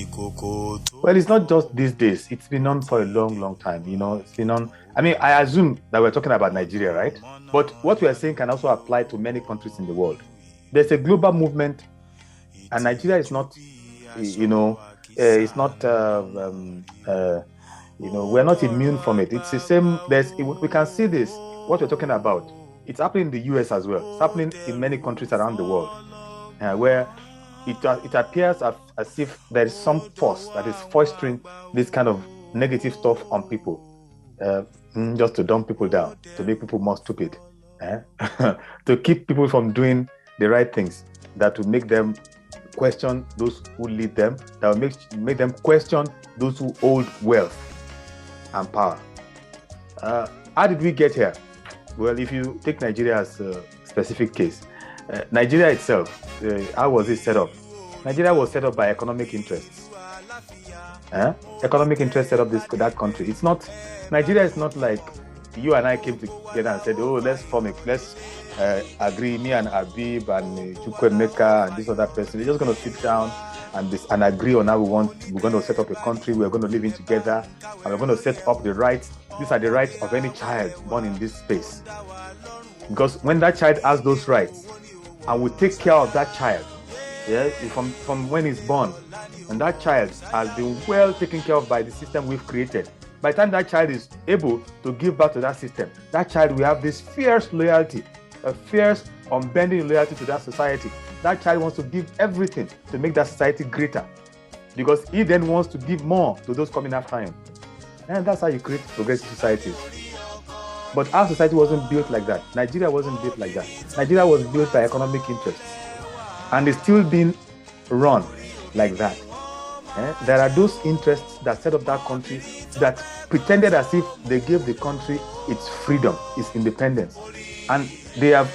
Well, it's not just these days. It's been on for a long, long time. It's been on. I mean, I assume that we're talking about Nigeria, right? But what we are saying can also apply to many countries in the world. There's a global movement, and Nigeria is not, it's not, we're not immune from it. It's the same. We can see this, what we're talking about. It's happening in the US as well. It's happening in many countries around the world, where it appears as if there is some force that is fostering this kind of negative stuff on people, just to dumb people down, to make people more stupid, to keep people from doing the right things, that will make them question those who lead them, that will make them question those who hold wealth and power. How did we get here? Well, if you take Nigeria as a specific case, Nigeria itself, how was it set up? Nigeria was set up by economic interests. Economic interests set up that country. Nigeria is not like you and I came together and said, oh, let's agree, me and Abib and Chukwemeka and this other person. We're just going to sit down and agree on how we're going to set up a country, we're going to live in together, and we're going to set up the rights. These are the rights of any child born in this space. Because when that child has those rights, and we take care of that child, from when he's born, and that child has been well taken care of by the system we've created. By the time that child is able to give back to that system, that child will have this fierce loyalty, a fierce, unbending loyalty to that society. That child wants to give everything to make that society greater, because he then wants to give more to those coming after him. And that's how you create progressive societies. But our society wasn't built like that. Nigeria wasn't built like that. Nigeria was built by economic interests, and it's still being run like that. There are those interests that set up that country that pretended as if they gave the country its freedom, its independence. And they have,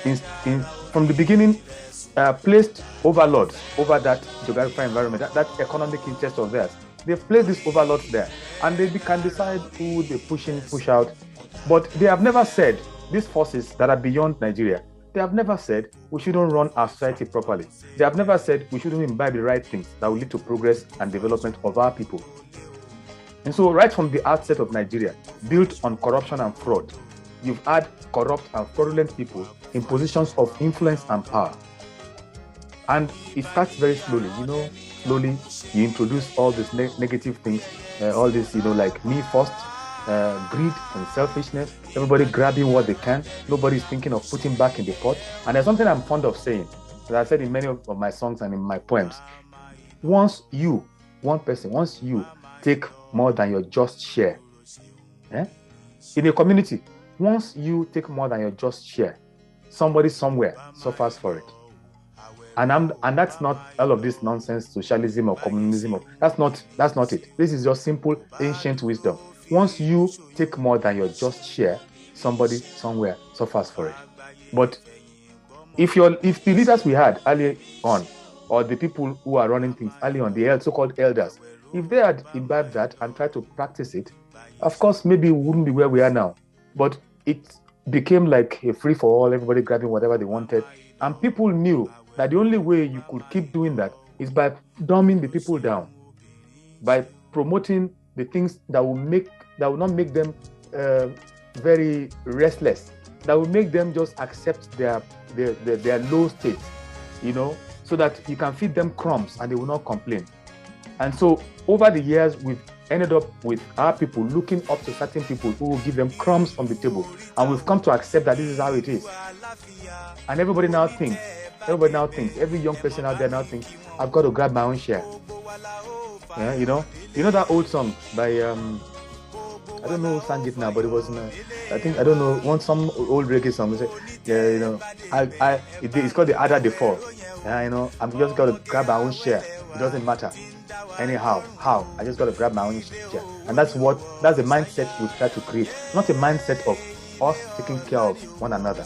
from the beginning, placed overlords over that geographical environment, that economic interest of theirs. They've placed these overlords there, and they can decide who they push in, push out. But they have never said, these forces that are beyond Nigeria, they have never said we shouldn't run our society properly. They have never said we shouldn't imbibe the right things that will lead to progress and development of our people. And so right from the outset of Nigeria, built on corruption and fraud, you've had corrupt and fraudulent people in positions of influence and power. And it starts very slowly, slowly you introduce all these negative things, all this, like me first, greed and selfishness, everybody grabbing what they can, nobody's thinking of putting back in the pot. And there's something I'm fond of saying, that I said in many of my songs and in my poems. Once you take more than your just share, in a community, once you take more than your just share, somebody somewhere suffers for it. And that's not all of this nonsense, socialism or communism. That's not it. This is just simple ancient wisdom. Once you take more than your just share, somebody somewhere suffers for it. But if the leaders we had early on, or the people who are running things early on, the so-called elders, if they had imbibed that and tried to practice it, of course, maybe we wouldn't be where we are now. But it became like a free-for-all, everybody grabbing whatever they wanted. And people knew that the only way you could keep doing that is by dumbing the people down, by promoting the things that will not make them very restless, that will make them just accept their low state, so that you can feed them crumbs and they will not complain. And so over the years, we've ended up with our people looking up to certain people who will give them crumbs from the table. And we've come to accept that this is how it is. And everybody now thinks, every young person out there now thinks, I've got to grab my own share. Yeah, you know that old song by I don't know who sang it now, but it was some old reggae song. It's called the Ada de Fall. Yeah, I'm just got to grab my own share. It doesn't matter. Anyhow, how? I just got to grab my own share. And that's the mindset we've tried to create. Not a mindset of us taking care of one another.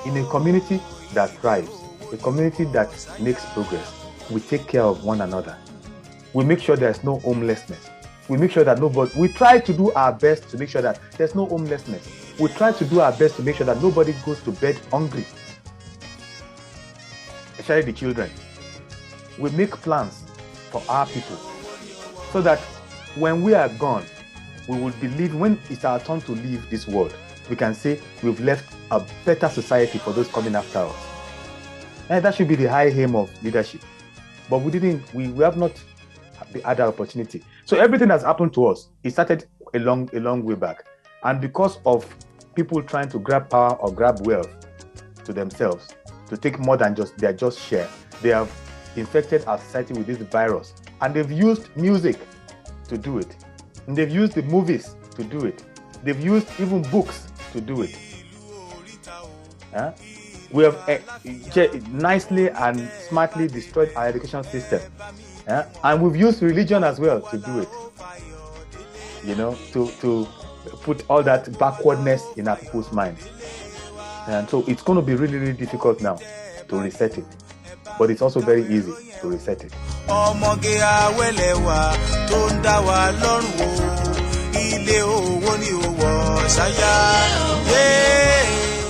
In a community that thrives, a community that makes progress, we take care of one another. We make sure there's no homelessness. We make sure that we try to do our best to make sure that there's no homelessness. We try to do our best to make sure that nobody goes to bed hungry, especially the children. We make plans for our people, so that when we are gone, we will believe, when it's our turn to leave this world, we can say we've left a better society for those coming after us. And that should be the high aim of leadership. But we have not had that opportunity. So everything that's happened to us, it started a long way back. And because of people trying to grab power or grab wealth to themselves, to take more than just their just share, they have infected our society with this virus. And they've used music to do it. And they've used the movies to do it. They've used even books to do it. We have nicely and smartly destroyed our education system. And we've used religion as well to do it. You know, to put all that backwardness in our people's minds. And so it's going to be really, really difficult now to reset it. But it's also very easy to reset it.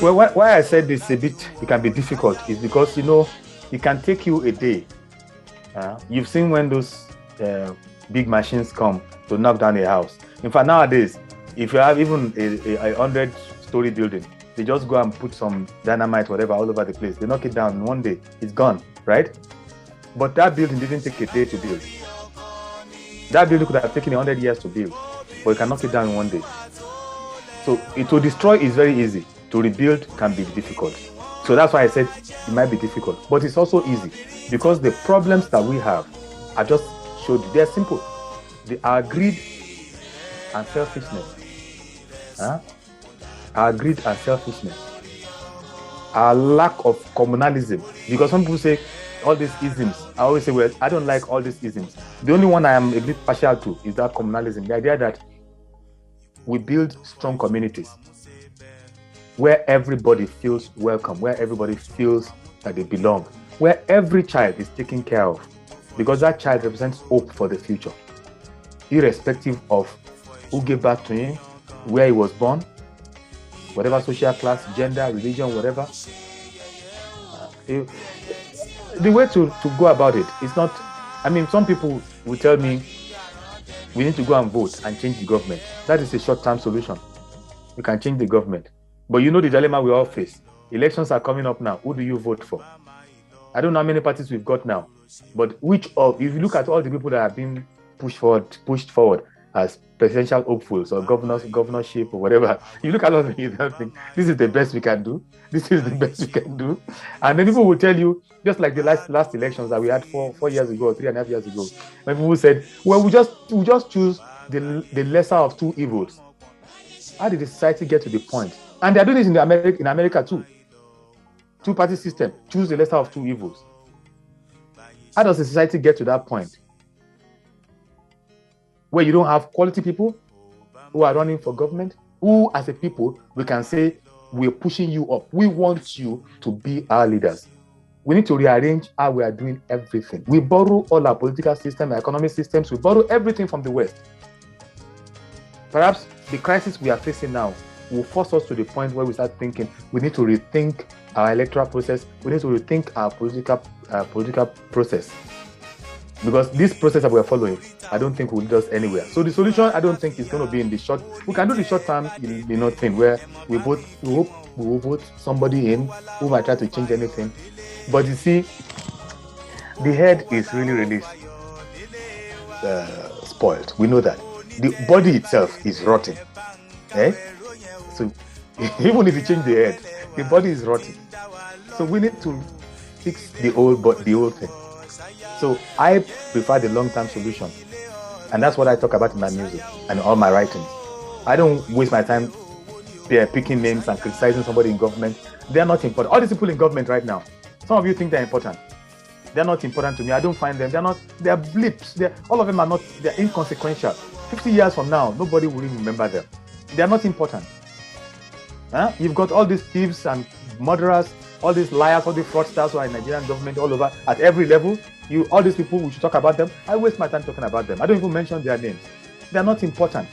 Well, why I said this it can be difficult is because, you know, it can take you a day. You've seen when those big machines come to knock down a house. In fact, nowadays, if you have even a 100-story building, they just go and put some dynamite, whatever, all over the place. They knock it down in one day. It's gone, right? But that building didn't take a day to build. That building could have taken 100 years to build, but you can knock it down in one day. So to destroy is very easy. To rebuild can be difficult. So that's why I said it might be difficult. But it's also easy because the problems that we have, I just showed you, they're simple. Our greed and selfishness. Our greed and selfishness. Our lack of communalism. Because some people say all these isms. I always say, well, I don't like all these isms. The only one I am a bit partial to is that communalism. The idea that we build strong communities where everybody feels welcome, where everybody feels that they belong, where every child is taken care of, because that child represents hope for the future, irrespective of who gave birth to him, where he was born, whatever social class, gender, religion, whatever. The way to go about it is not, I mean, some people will tell me we need to go and vote and change the government. That is a short-term solution. We can change the government. But you know the dilemma we all face. Elections are coming up now. Who do you vote for? I don't know how many parties we've got now. But if you look at all the people that have been pushed forward as presidential hopefuls or governorship or whatever, you look at all of them, you don't think, this is the best we can do. This is the best we can do. And then people will tell you, just like the last elections that we had 4 years ago, or 3.5 years ago, when people said, well, we just choose the lesser of two evils. How did the society get to the point? And they're doing this in America too. Two-party system, choose the lesser of two evils. How does the society get to that point? Where you don't have quality people who are running for government, who as a people, we can say, we're pushing you up. We want you to be our leaders. We need to rearrange how we are doing everything. We borrow all our political system, our economic systems, we borrow everything from the West. Perhaps the crisis we are facing now will force us to the point where we start thinking we need to rethink our electoral process. We need to rethink our political process. Because this process that we are following, I don't think will lead us anywhere. So the solution, I don't think is going to be in the short. We can do the short term, thing where we hope we will vote somebody in who might try to change anything. But you see, the head is really, really spoiled. We know that. The body itself is rotten. So even if you change the head, the body is rotten. So we need to fix the old thing. So I prefer the long-term solution. And that's what I talk about in my music and all my writings. I don't waste my time picking names and criticizing somebody in government. They're not important. All these people in government right now, some of you think they're important. They're not important to me. I don't find them. They're blips. All of them are not, they're inconsequential. 50 years from now, nobody will even remember them. They're not important. You've got all these thieves and murderers, all these liars, all these fraudsters who are in Nigerian government all over, at every level. All these people, we should talk about them. I waste my time talking about them. I don't even mention their names. They're not important.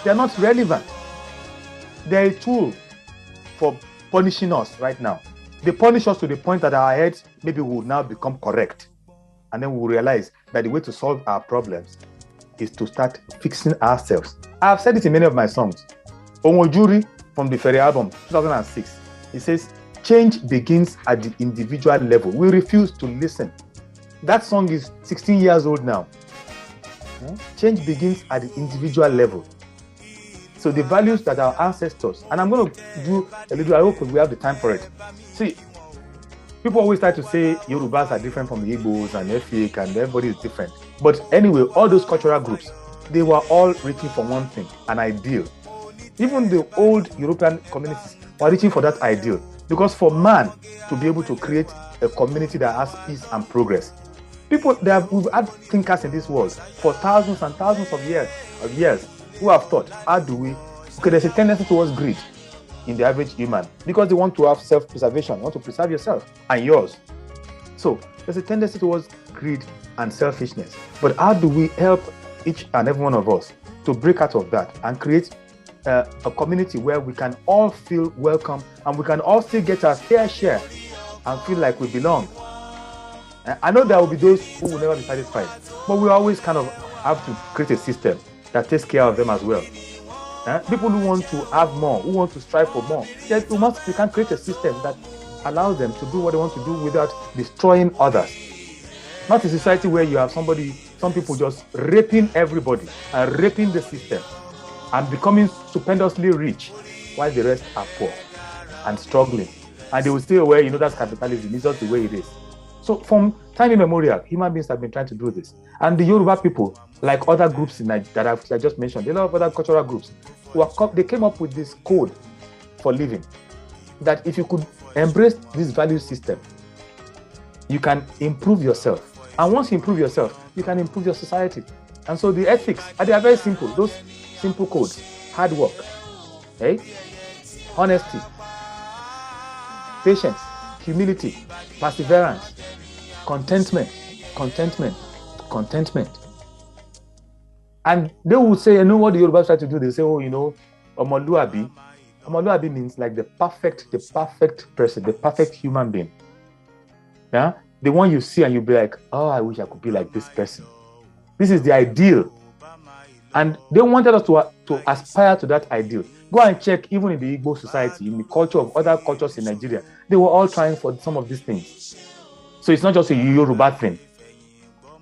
They're not relevant. They're a tool for punishing us right now. They punish us to the point that our heads maybe will now become correct. and then we'll realize that the way to solve our problems is to start fixing ourselves. I've said it in many of my songs. Omojuri from the Ferry album, 2006, it says, change begins at the individual level. We refuse to listen. That song is 16 years old now. Change begins at the individual level. So the values that our ancestors, and I'm going to do a little, I hope we have the time for it. See, people always try to say Yorubas are different from the Igbos and Efik and everybody is different. But anyway, all those cultural groups, they were all reaching for one thing, an ideal. Even the old European communities were reaching for that ideal. Because for man to be able to create a community that has peace and progress, we've had thinkers in this world for thousands and thousands of years who have thought, how do we, there's a tendency towards greed in the average human because they want to have self-preservation, you want to preserve yourself and yours. So there's a tendency towards greed and selfishness. But how do we help each and every one of us to break out of that and create a community where we can all feel welcome and we can all still get our fair share and feel like we belong? I know there will be those who will never be satisfied, but we always kind of have to create a system that takes care of them as well. People who want to have more, who want to strive for more, we can create a system that allows them to do what they want to do without destroying others. Not a society where you have some people just raping everybody and raping the system and becoming stupendously rich while the rest are poor and struggling. And they will stay aware, that's capitalism, it's just the way it is. So from time immemorial, human beings have been trying to do this. And the Yoruba people, like other groups that I just mentioned, a lot of other cultural groups, they came up with this code for living. That if you could embrace this value system, you can improve yourself. And once you improve yourself, you can improve your society. And so the ethics, they are very simple. Those simple codes: hard work, honesty, patience, humility, perseverance, contentment. And they would say, what the Yorubas try to do? They say, Omoluabi. Omoluabi means like the perfect person, the perfect human being. Yeah? The one you see and you'll be like, oh, I wish I could be like this person. This is the ideal. And they wanted us to aspire to that ideal. Go and check, even in the Igbo society, in the culture of other cultures in Nigeria, they were all trying for some of these things. So it's not just a Yoruba thing.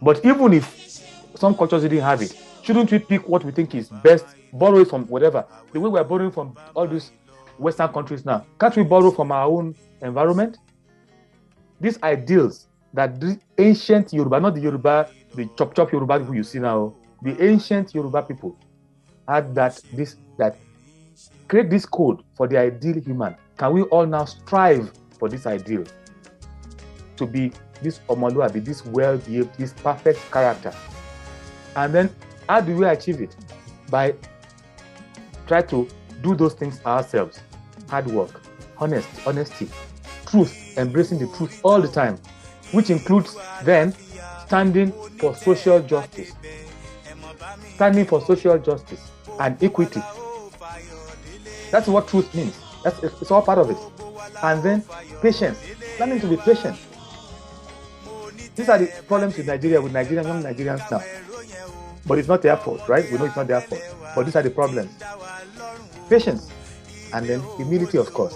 But even if some cultures didn't have it, shouldn't we pick what we think is best, borrow it from whatever? The way we're borrowing from all these Western countries now, can't we borrow from our own environment? These ideals that the ancient Yoruba, not the Yoruba, the chop Yoruba people you see now, the ancient Yoruba people had that create this code for the ideal human. Can we all now strive for this ideal? To be this Omoluabi, this well-behaved, this perfect character. And then how do we achieve it? By try to do those things ourselves. Hard work, honesty, truth, embracing the truth all the time, which includes then standing for social justice. Standing for social justice and equity. That's what truth means. It's all part of it. And then patience, learning to be patient. These are the problems with Nigeria, with young Nigerians now. But it's not their fault, right? We know it's not their fault. But these are the problems. Patience. And then humility, of course.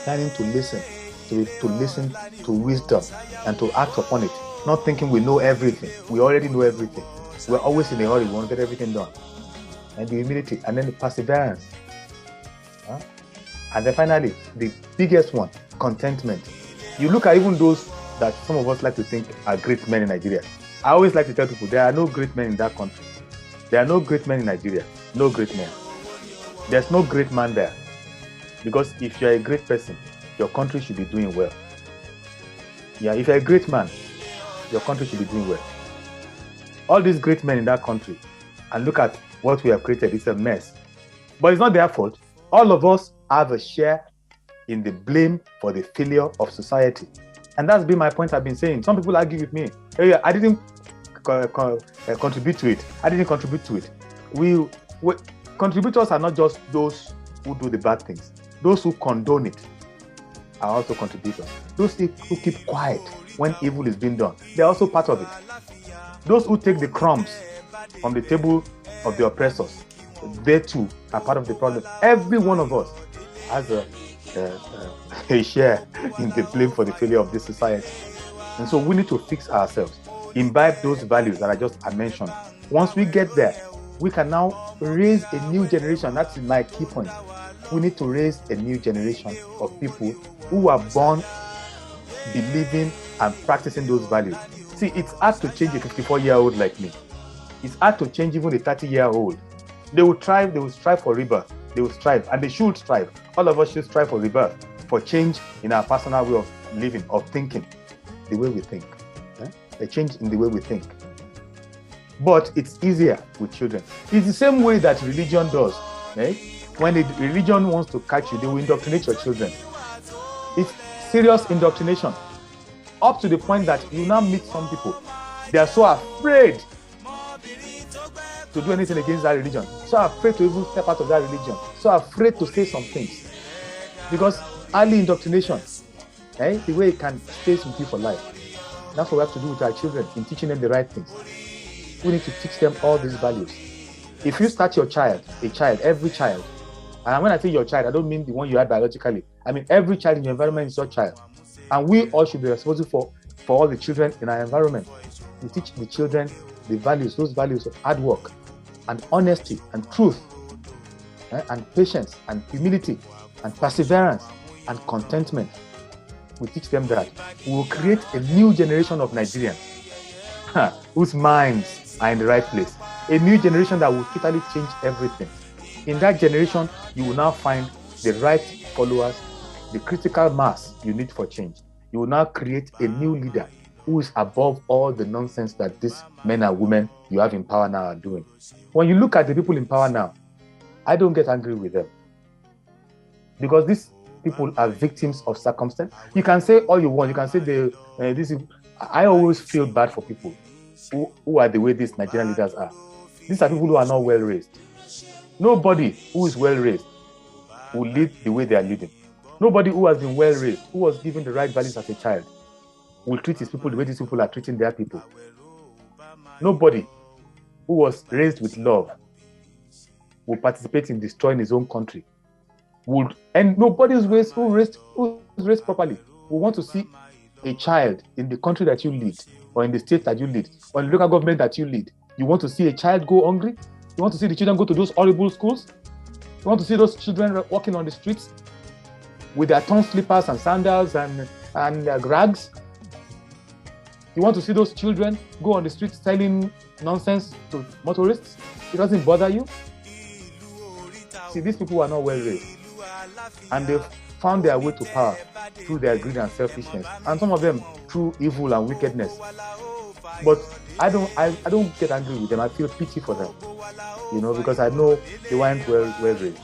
Learning to listen. To listen to wisdom and to act upon it. Not thinking we know everything. We already know everything. We're always in a hurry. We want to get everything done. And the humility. And then the perseverance. And then finally, the biggest one, contentment. You look at even those that some of us like to think are great men in Nigeria. I always like to tell people there are no great men in that country. There are no great men in Nigeria. No great men. There's no great man there. Because if you're a great person, your country should be doing well. Yeah, if you're a great man, your country should be doing well. All these great men in that country, and look at what we have created, it's a mess. But it's not their fault. All of us have a share in the blame for the failure of society. And that's been my point I've been saying. Some people argue with me. Hey, I didn't contribute to it. I didn't contribute to it. Contributors are not just those who do the bad things. Those who condone it are also contributors. Those who keep quiet when evil is being done. They're also part of it. Those who take the crumbs from the table of the oppressors, they too are part of the problem. Every one of us has a share in the blame for the failure of this society. And so we need to fix ourselves, imbibe those values that I mentioned. Once we get there, we can now raise a new generation. That's my key point. We need to raise a new generation of people who are born believing and practicing those values. See, it's hard to change a 54-year-old like me. It's hard to change even a 30-year-old. They will strive for rebirth. They will strive, and they should strive. All of us should strive for rebirth, for change in our personal way of living, of thinking, the way we think. A change in the way we think. But it's easier with children. It's the same way that religion does. When a religion wants to catch you, they will indoctrinate your children. It's serious indoctrination. Up to the point that you now meet some people, they are so afraid to do anything against that religion, so afraid to even step out of that religion, so afraid to say some things. Because early indoctrination, the way it can stay with you for life. That's what we have to do with our children in teaching them the right things. We need to teach them all these values. If you start your child, every child, and when I say your child, I don't mean the one you had biologically. I mean every child in your environment is your child. And we all should be responsible for all the children in our environment. We teach the children the values, those values of hard work and honesty and truth, and patience and humility and perseverance and contentment. We teach them that. We will create a new generation of Nigerians whose minds are in the right place. A new generation that will totally change everything. In that generation, you will now find the right followers, the critical mass you need for change. You will now create a new leader who is above all the nonsense that these men and women you have in power now are doing. When you look at the people in power now, I don't get angry with them. Because these people are victims of circumstance. You can say all you want. You can say I always feel bad for people who are the way these Nigerian leaders are. These are people who are not well raised. Nobody who is well raised will lead the way they are leading. Nobody who has been well raised, who was given the right values as a child, will treat his people the way these people are treating their people. Nobody who was raised with love will participate in destroying his own country. And nobody who is raised properly will want to see a child in the country that you lead, or in the state that you lead, or in the local government that you lead. You want to see a child go hungry? You want to see the children go to those horrible schools? You want to see those children walking on the streets with their torn slippers and sandals and rags? You want to see those children go on the streets selling nonsense to motorists? It doesn't bother you? See, these people are not well raised, and they've found their way to power through their greed and selfishness, and some of them through evil and wickedness. But I don't get angry with them. I feel pity for them, because I know they weren't well raised.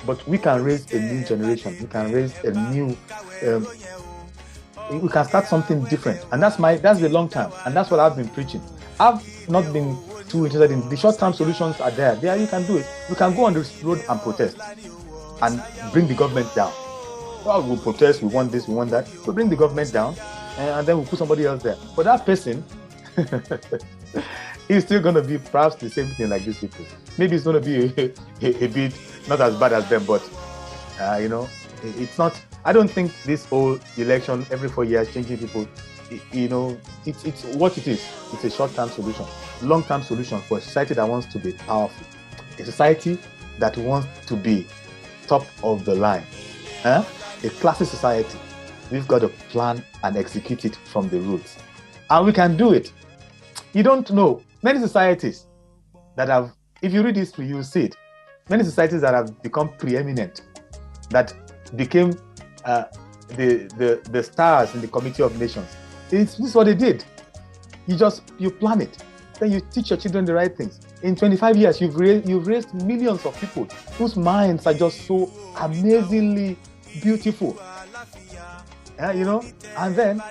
But we can raise a new generation. We can raise a new. We can start something different, and that's the long term, and that's what I've been preaching. I've not been too interested in the short-term solutions. Are there? There, you can do it. We can go on this road and protest, and bring the government down. Well, we'll protest. We want this. We want that. We'll bring the government down, and then we'll put somebody else there. But that person, he's still going to be perhaps the same thing like these people. Maybe it's going to be a bit not as bad as them, but it's not. I don't think this whole election every 4 years changing people, it's what it is. It's a short-term solution, long-term solution for a society that wants to be powerful, a society that wants to be top of the line, a classy society. We've got to plan and execute it from the roots, and we can do it. You don't know many societies that have. If you read history, you will see it. Many societies that have become preeminent, that became the stars in the Committee of Nations. This is what they did. You plan it, then you teach your children the right things. In 25 years, you've raised millions of people whose minds are just so amazingly beautiful. And then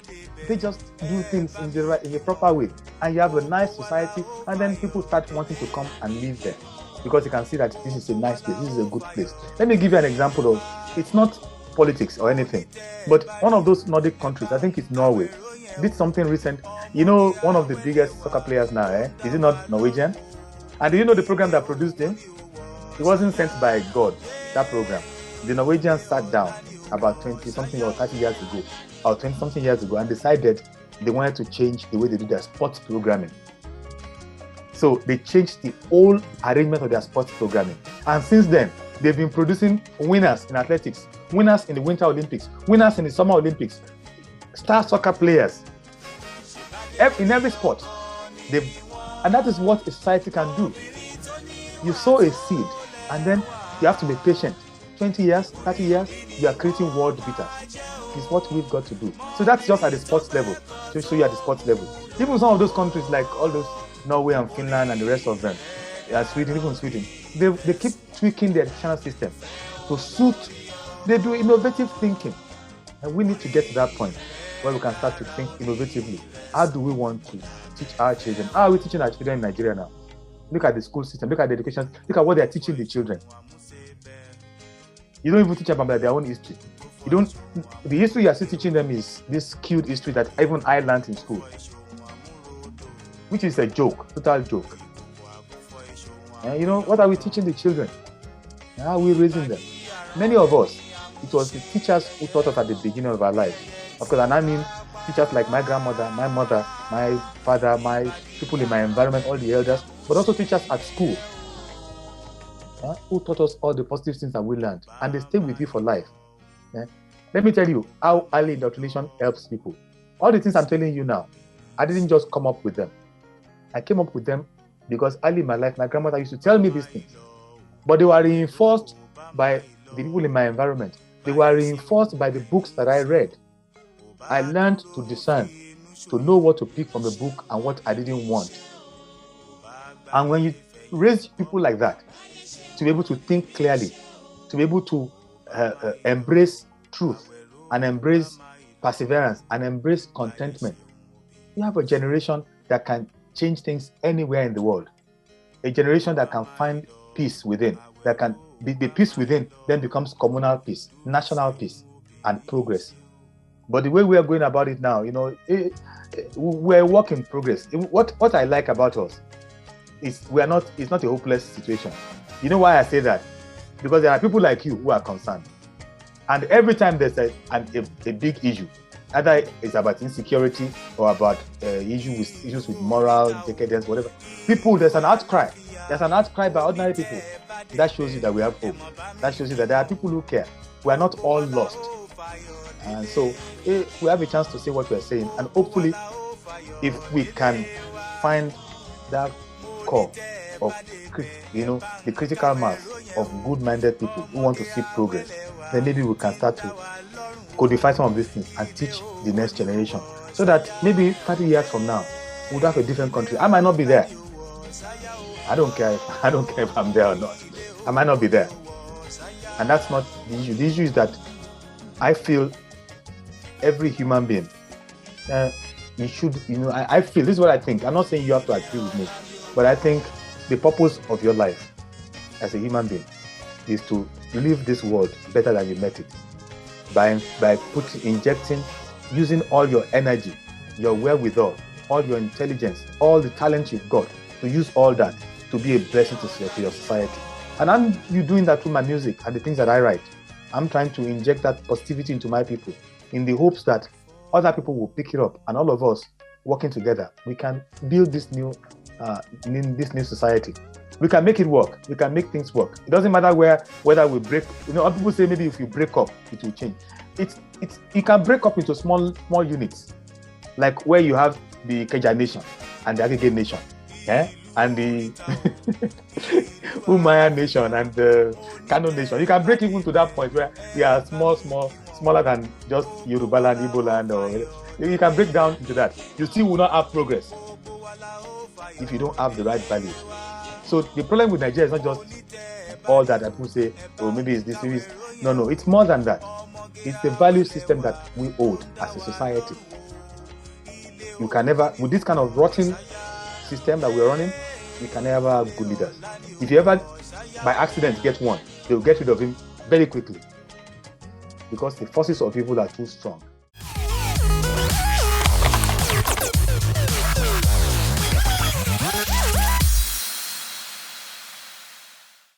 they just do things in the proper way, and you have a nice society, and then people start wanting to come and live there because you can see that this is a nice place, this is a good place. Let me give you an example of, it's not politics or anything, but one of those Nordic countries, I think it's Norway. did something recent. You know, one of the biggest soccer players now, is he not Norwegian? And do you know the program that produced him? It wasn't sent by God, that program. The Norwegians sat down about 20 something or 30 years ago, or 20 something years ago, and decided they wanted to change the way they do their sports programming. So they changed the whole arrangement of their sports programming. And since then, they've been producing winners in athletics, winners in the Winter Olympics, winners in the Summer Olympics, star soccer players in every sport. And that is what a society can do. You sow a seed, and then you have to be patient. 20 years, 30 years, you are creating world beaters. It's what we've got to do. So that's just at the sports level, to show you at the sports level. Even some of those countries, like all those Norway and Finland and the rest of them, Sweden, even Sweden, they keep tweaking their educational system to suit. They do innovative thinking. And we need to get to that point where we can start to think innovatively. How do we want to teach our children? How are we teaching our children in Nigeria now? Look at the school system, look at the education, look at what they're teaching the children. You don't even teach about their own history. The history you're still teaching them is this skewed history that even I learned in school, which is a joke, total joke. What are we teaching the children? How are we raising them? Many of us, it was the teachers who taught us at the beginning of our lives. Of course, and I mean teachers like my grandmother, my mother, my father, my people in my environment, all the elders, but also teachers at school, who taught us all the positive things that we learned, and they stay with you for life. Let me tell you how early indoctrination helps people. All the things I'm telling you now, I didn't just come up with them. I came up with them because early in my life, my grandmother used to tell me these things, but they were reinforced by the people in my environment. They were reinforced by the books that I read. I learned to discern, to know what to pick from the book and what I didn't want. And when you raise people like that, to be able to think clearly, to be able to embrace truth and embrace perseverance and embrace contentment, you have a generation that can change things anywhere in the world. A generation that can find peace within, that can be the peace within, then becomes communal peace, national peace, and progress. But the way we are going about it now, we're a work in progress. What I like about us is it's not a hopeless situation. You know why I say that? Because there are people like you who are concerned. And every time there's a big issue, either it's about insecurity or about issues with moral decadence, whatever, there's an outcry. There's an outcry by ordinary people. That shows you that we have hope. That shows you that there are people who care. We are not all lost. And so we have a chance to say what we're saying. And hopefully, if we can find that core of, the critical mass of good-minded people who want to see progress, then maybe we can start to codify some of these things and teach the next generation, so that maybe 30 years from now, we'll have a different country. I might not be there. I don't care if I'm there or not. I might not be there. And that's not the issue. The issue is that I feel every human being, you should, I feel, this is what I think. I'm not saying you have to agree with me, but I think the purpose of your life as a human being is to leave this world better than you met it. By injecting, using all your energy, your wherewithal, all your intelligence, all the talent you've got, to use all that to be a blessing to your society. And I'm doing that through my music and the things that I write. I'm trying to inject that positivity into my people in the hopes that other people will pick it up, and all of us working together, we can build this new society. We can make it work. We can make things work. It doesn't matter whether we break. People say maybe if you break up, it will change. You can break up into small units, like where you have the Keja nation and the Agege nation, and the Umaya nation and the Kano nation. You can break even to that point where they are smaller than just Yoruba land, Igbo land, or you can break down into that. You still will not have progress if you don't have the right values. So the problem with Nigeria is not just all that people say, oh, maybe it's this, maybe it's... No, it's more than that. It's the value system that we hold as a society. You can never, with this kind of rotten system that we're running, you can never have good leaders. If you ever, by accident, get one, they'll get rid of him very quickly, because the forces of evil are too strong.